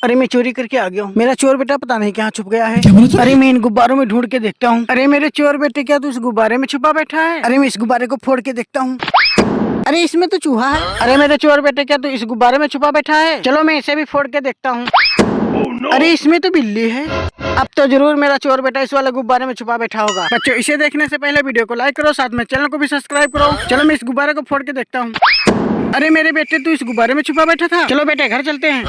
अरे मैं चोरी करके आ गया हूँ। मेरा चोर बेटा पता नहीं कहाँ छुप गया है। अरे मैं इन गुब्बारों में ढूंढ के देखता हूँ। अरे मेरे चोर बेटे, क्या तू इस गुब्बारे में छुपा बैठा है? अरे मैं इस गुब्बारे को फोड़ के देखता हूँ। अरे इसमें तो चूहा है। अरे मेरे चोर बेटे, क्या तू इस गुब्बारे में छुपा बैठा है? चलो मैं इसे भी फोड़ के देखता हूँ। अरे इसमें तो बिल्ली है। अब तो जरूर मेरा चोर बेटा इस वाले गुब्बारे में छुपा बैठा होगा। बच्चों, इसे देखने से पहले वीडियो को लाइक करो, साथ में चैनल को भी सब्सक्राइब करो। चलो मैं इस गुब्बारे को फोड़ के देखता हूँ। अरे मेरे बेटे, तू इस गुब्बारे में छुपा बैठा था। चलो बेटे घर चलते हैं।